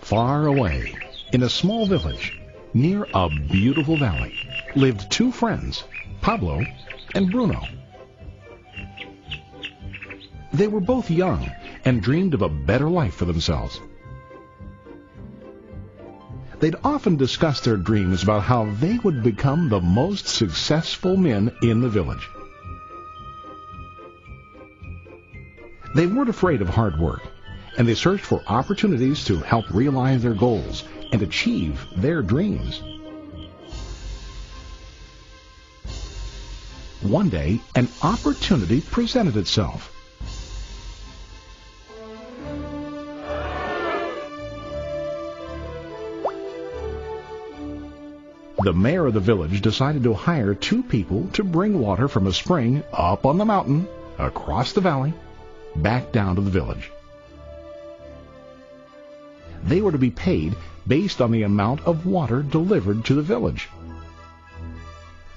Far away, in a small village, near a beautiful valley, lived two friends, Pablo and Bruno. They were both young and dreamed of a better life for themselves. They'd often discuss their dreams about how they would become the most successful men in the village. They weren't afraid of hard work, and they searched for opportunities to help realize their goals and achieve their dreams. One day, an opportunity presented itself. The mayor of the village decided to hire two people to bring water from a spring up on the mountain, across the valley, back down to the village. They were to be paid based on the amount of water delivered to the village.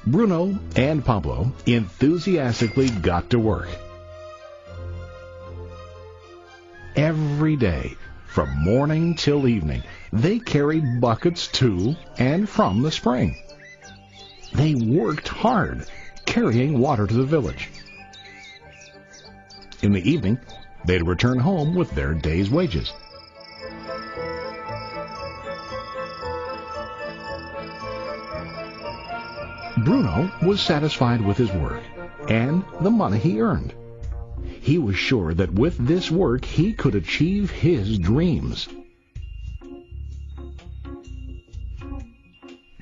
Bruno and Pablo enthusiastically got to work. Every day, from morning till evening, they carried buckets to and from the spring. They worked hard, carrying water to the village. In the evening, they'd return home with their day's wages. Bruno was satisfied with his work and the money he earned. He was sure that with this work he could achieve his dreams.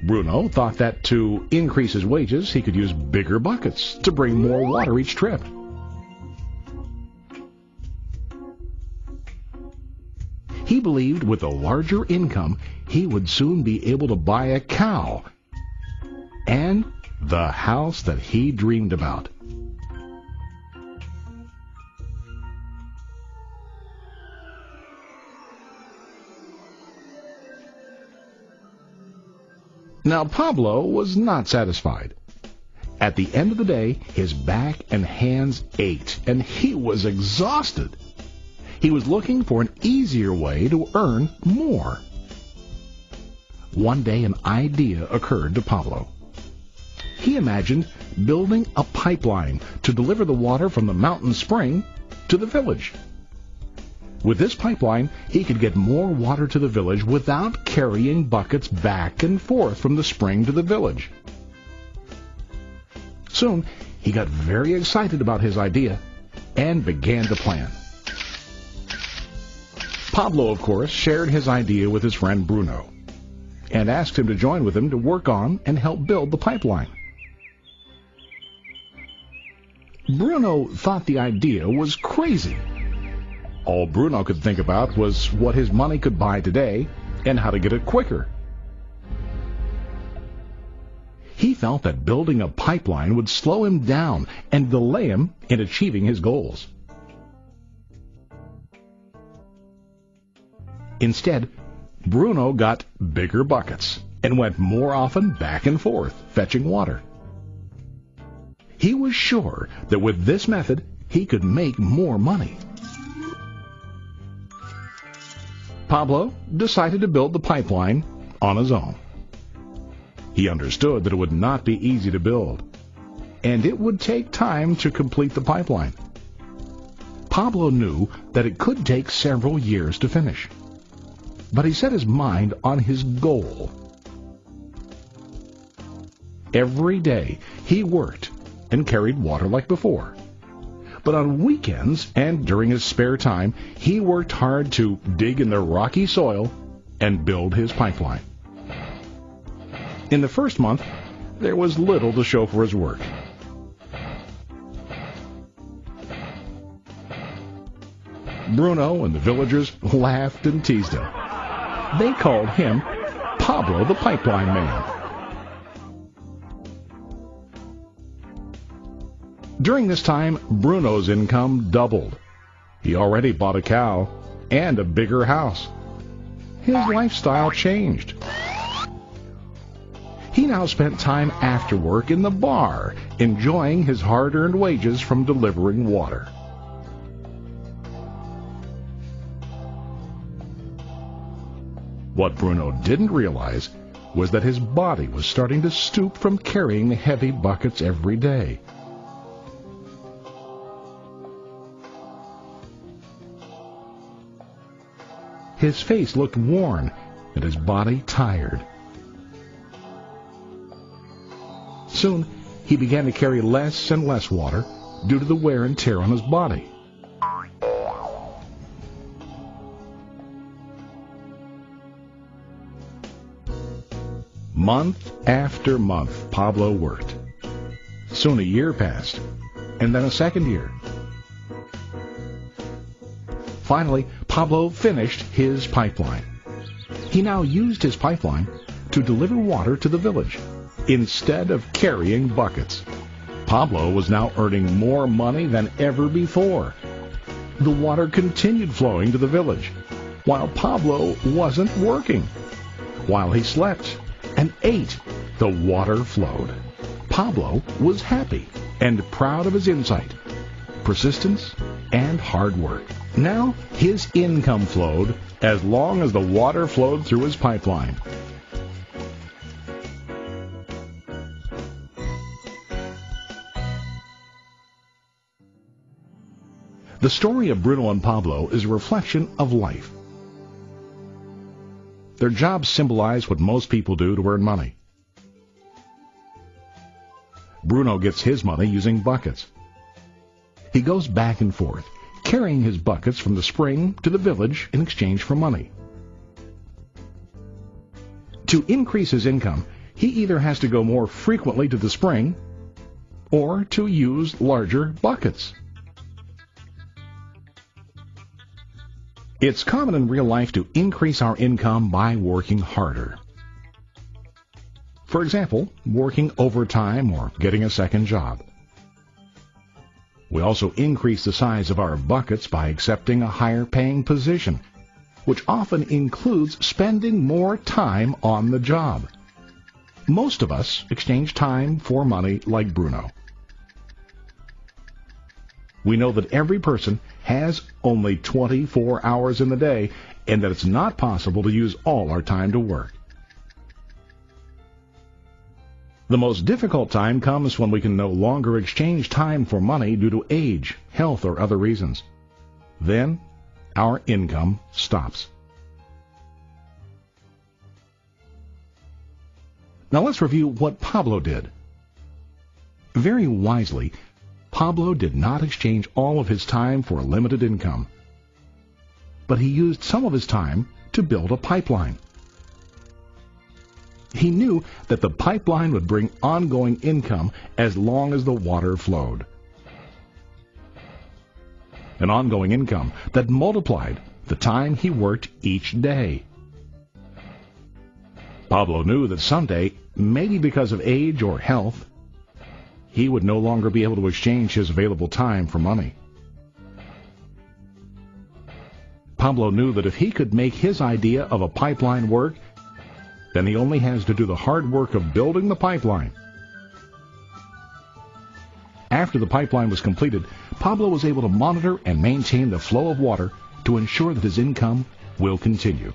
Bruno thought that to increase his wages he could use bigger buckets to bring more water each trip. He believed with a larger income he would soon be able to buy a cow and the house that he dreamed about. Now Pablo was not satisfied. At the end of the day, his back and hands ached, and he was exhausted. He was looking for an easier way to earn more. One day an idea occurred to Pablo. He imagined building a pipeline to deliver the water from the mountain spring to the village. With this pipeline, he could get more water to the village without carrying buckets back and forth from the spring to the village. Soon, he got very excited about his idea and began to plan. Pablo, of course, shared his idea with his friend Bruno and asked him to join with him to work on and help build the pipeline. Bruno thought the idea was crazy. All Bruno could think about was what his money could buy today and how to get it quicker. He felt that building a pipeline would slow him down and delay him in achieving his goals. Instead, Bruno got bigger buckets and went more often back and forth fetching water. He was sure that with this method he could make more money. Pablo decided to build the pipeline on his own. He understood that it would not be easy to build, and it would take time to complete the pipeline. Pablo knew that it could take several years to finish, but he set his mind on his goal. Every day he worked and carried water like before. But on weekends and during his spare time, he worked hard to dig in the rocky soil and build his pipeline. In the first month, there was little to show for his work. Bruno and the villagers laughed and teased him. They called him Pablo the Pipeline Man. During this time, Bruno's income doubled. He already bought a cow and a bigger house. His lifestyle changed. He now spent time after work in the bar, enjoying his hard-earned wages from delivering water. What Bruno didn't realize was that his body was starting to stoop from carrying heavy buckets every day. His face looked worn and his body tired. Soon, he began to carry less and less water due to the wear and tear on his body. Month after month, Pablo worked. Soon a year passed, and then a second year. Finally, Pablo finished his pipeline. He now used his pipeline to deliver water to the village instead of carrying buckets. Pablo was now earning more money than ever before. The water continued flowing to the village, while Pablo wasn't working. While he slept and ate, the water flowed. Pablo was happy and proud of his insight, persistence, and hard work. Now his income flowed as long as the water flowed through his pipeline. The story of Bruno and Pablo is a reflection of life. Their jobs symbolize what most people do to earn money. Bruno gets his money using buckets. He goes back and forth, carrying his buckets from the spring to the village in exchange for money. To increase his income, he either has to go more frequently to the spring or to use larger buckets. It's common in real life to increase our income by working harder. For example, working overtime or getting a second job. We also increase the size of our buckets by accepting a higher paying position, which often includes spending more time on the job. Most of us exchange time for money like Bruno. We know that every person has only 24 hours in the day and that it's not possible to use all our time to work. The most difficult time comes when we can no longer exchange time for money due to age, health, or other reasons. Then, our income stops. Now let's review what Pablo did. Very wisely, Pablo did not exchange all of his time for a limited income, but he used some of his time to build a pipeline. He knew that the pipeline would bring ongoing income as long as the water flowed. An ongoing income that multiplied the time he worked each day. Pablo knew that someday, maybe because of age or health, he would no longer be able to exchange his available time for money. Pablo knew that if he could make his idea of a pipeline work, then he only has to do the hard work of building the pipeline. After the pipeline was completed, Pablo was able to monitor and maintain the flow of water to ensure that his income will continue.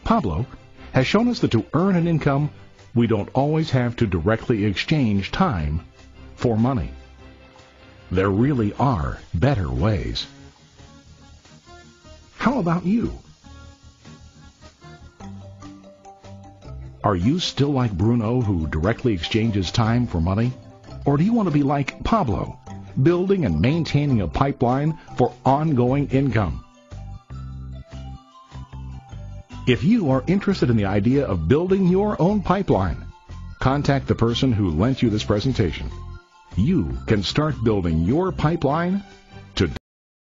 Pablo has shown us that to earn an income, we don't always have to directly exchange time for money. There really are better ways. How about you? Are you still like Bruno, who directly exchanges time for money? Or do you want to be like Pablo, building and maintaining a pipeline for ongoing income? If you are interested in the idea of building your own pipeline, contact the person who lent you this presentation. You can start building your pipeline